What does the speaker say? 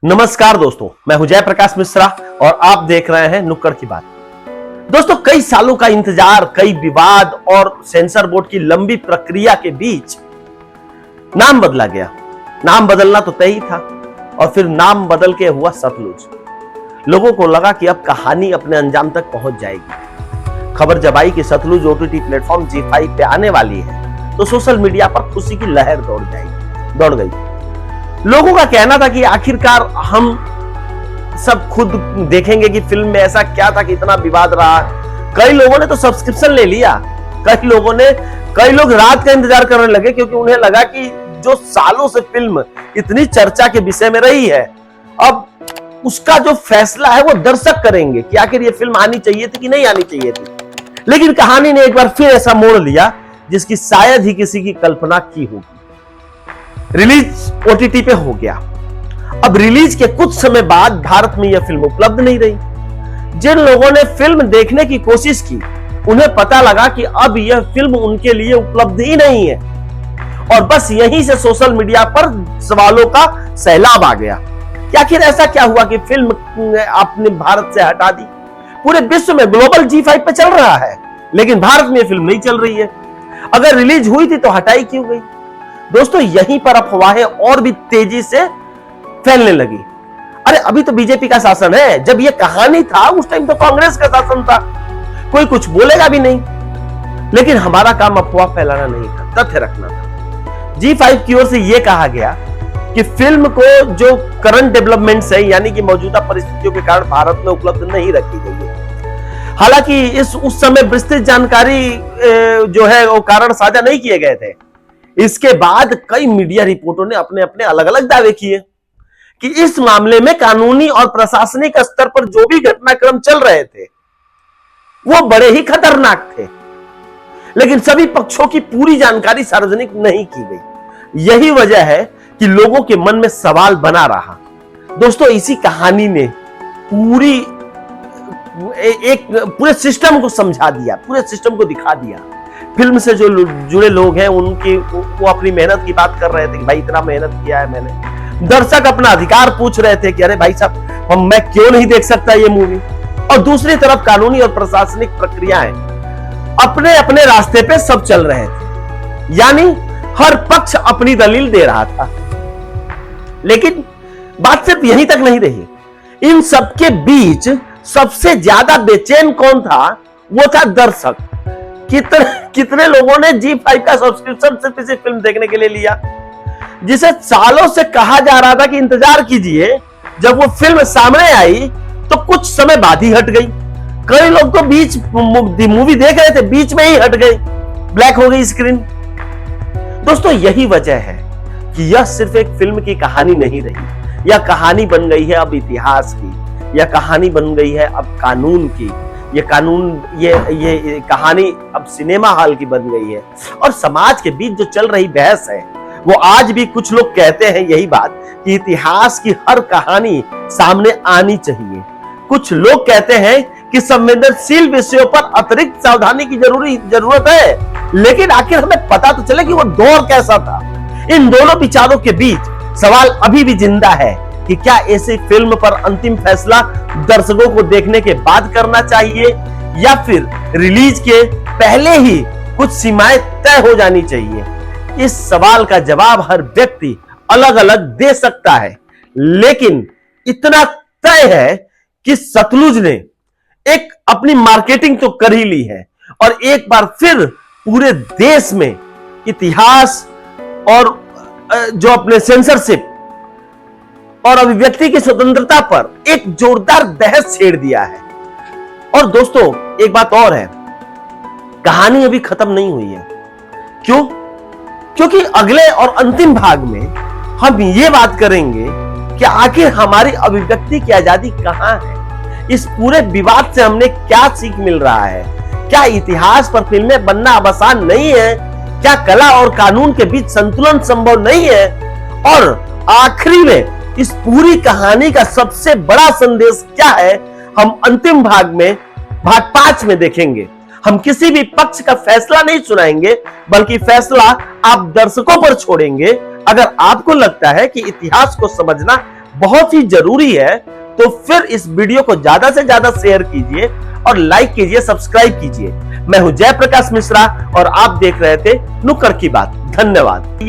नमस्कार दोस्तों, मैं हूं जयप्रकाश मिश्रा और आप देख रहे हैं नुक्कड़ की बात। दोस्तों, कई सालों का इंतजार, कई विवाद और सेंसर बोर्ड की लंबी प्रक्रिया के बीच नाम बदला गया। नाम बदलना तो तय ही था और फिर नाम बदल के हुआ सतलुज। लोगों को लगा कि अब कहानी अपने अंजाम तक पहुंच जाएगी। खबर जब आई कि सतलुज ओटीटी प्लेटफॉर्म ZEE5 पे आने वाली है तो सोशल मीडिया पर खुशी की लहर दौड़ गई। लोगों का कहना था कि आखिरकार हम सब खुद देखेंगे कि फिल्म में ऐसा क्या था कि इतना विवाद रहा। कई लोगों ने तो सब्सक्रिप्शन ले लिया। कई लोग रात का इंतजार करने लगे क्योंकि उन्हें लगा कि जो सालों से फिल्म इतनी चर्चा के विषय में रही है, अब उसका जो फैसला है वो दर्शक करेंगे कि आखिर ये फिल्म आनी चाहिए थी कि नहीं आनी चाहिए थी। लेकिन कहानी ने एक बार फिर ऐसा मोड़ लिया जिसकी शायद ही किसी की कल्पना की होगी। रिलीज ओटीटी पे हो गया। अब रिलीज के कुछ समय बाद भारत में यह फिल्म उपलब्ध नहीं रही। जिन लोगों ने फिल्म देखने की कोशिश की उन्हें पता लगा कि अब यह फिल्म उनके लिए उपलब्ध ही नहीं है और बस यहीं से सोशल मीडिया पर सवालों का सैलाब आ गया कि आखिर ऐसा क्या हुआ कि फिल्म आपने भारत से हटा दी। पूरे विश्व में ग्लोबल ZEE5 पे चल रहा है लेकिन भारत में यह फिल्म नहीं चल रही है। अगर रिलीज हुई थी तो हटाई क्यों गई? दोस्तों, यहीं पर अफवाहें और भी तेजी से फैलने लगी। अरे अभी तो बीजेपी का शासन है, जब ये कहानी था उस टाइम तो कांग्रेस का शासन था, कोई कुछ बोलेगा भी नहीं। लेकिन हमारा काम अफवाह फैलाना नहीं था, तथ्य रखना था। ZEE5 की ओर से यह कहा गया कि फिल्म को जो करंट डेवलपमेंट्स है यानी कि मौजूदा परिस्थितियों के कारण भारत में उपलब्ध नहीं रखी गई है। हालांकि उस समय विस्तृत जानकारी जो है वो कारण साझा नहीं किए गए थे। इसके बाद कई मीडिया रिपोर्टों ने अपने अपने अलग अलग दावे किए कि इस मामले में कानूनी और प्रशासनिक स्तर पर जो भी घटनाक्रम चल रहे थे वो बड़े ही खतरनाक थे, लेकिन सभी पक्षों की पूरी जानकारी सार्वजनिक नहीं की गई। यही वजह है कि लोगों के मन में सवाल बना रहा। दोस्तों, इसी कहानी ने पूरे सिस्टम को समझा दिया, पूरे सिस्टम को दिखा दिया। फिल्म से जो जुड़े लोग हैं वो अपनी मेहनत की बात कर रहे थे कि भाई इतना मेहनत किया है मैंने। दर्शक अपना अधिकार पूछ रहे थे कि अरे भाई साहब मैं क्यों नहीं देख सकता ये मूवी। और दूसरी तरफ कानूनी और प्रशासनिक प्रक्रियाएं अपने अपने रास्ते पे सब चल रहे थे, यानी हर पक्ष अपनी दलील दे रहा था। लेकिन बात सिर्फ यहीं तक नहीं रही। इन सबके बीच सबसे ज्यादा बेचैन कौन था? वो था दर्शक। कितने लोगों ने ZEE5 का सब्सक्रिप्शन सिर्फ इसी फिल्म देखने के लिए लिया, जिसे सालों से कहा जा रहा था कि इंतजार कीजिए। जब वो फिल्म सामने आई तो कुछ समय बाद ही हट गई। कई लोग तो बीच मूवी देख रहे थे, बीच में ही हट गई, ब्लैक हो गई स्क्रीन। दोस्तों, यही वजह है कि यह सिर्फ एक फिल्म की कहानी नहीं रही। यह कहानी बन गई है अब इतिहास की, यह कहानी बन गई है अब कानून की, ये कहानी अब सिनेमा हॉल की बन गई है। और समाज के बीच जो चल रही बहस है वो आज भी कुछ लोग कहते हैं यही बात कि इतिहास की हर कहानी सामने आनी चाहिए। कुछ लोग कहते हैं कि संवेदनशील विषयों पर अतिरिक्त सावधानी की जरूरत है, लेकिन आखिर हमें पता तो चले कि वो दौर कैसा था। इन दोनों विचारों के बीच सवाल अभी भी जिंदा है कि क्या ऐसी फिल्म पर अंतिम फैसला दर्शकों को देखने के बाद करना चाहिए या फिर रिलीज के पहले ही कुछ सीमाएं तय हो जानी चाहिए। इस सवाल का जवाब हर व्यक्ति अलग अलग दे सकता है, लेकिन इतना तय है कि सतलुज ने एक अपनी मार्केटिंग तो कर ही ली है और एक बार फिर पूरे देश में इतिहास और जो अपने सेंसरशिप और अभिव्यक्ति की स्वतंत्रता पर एक जोरदार बहस छेड़ दिया है। और दोस्तों, एक बात और है, कहानी अभी खत्म नहीं हुई है। क्यों? क्योंकि अगले और अंतिम भाग में हम ये बात करेंगे कि आखिर हमारी अभिव्यक्ति की आजादी कहां है। इस पूरे विवाद से हमने क्या सीख मिल रहा है? क्या इतिहास पर फिल्में बनना अब आसान नहीं है? क्या कला और कानून के बीच संतुलन संभव नहीं है? और आखिरी में इस पूरी कहानी का सबसे बड़ा संदेश क्या है, हम अंतिम भाग में भाग 5 में देखेंगे। हम किसी भी पक्ष का फैसला नहीं सुनाएंगे, बल्कि फैसला आप दर्शकों पर छोड़ेंगे। अगर आपको लगता है कि इतिहास को समझना बहुत ही जरूरी है, तो फिर इस वीडियो को ज्यादा से ज्यादा शेयर कीजिए और लाइक कीजिए, सब्सक्राइब कीजिए। मैं हूं जयप्रकाश मिश्रा और आप देख रहे थे नुक्कड़ की बात। धन्यवाद।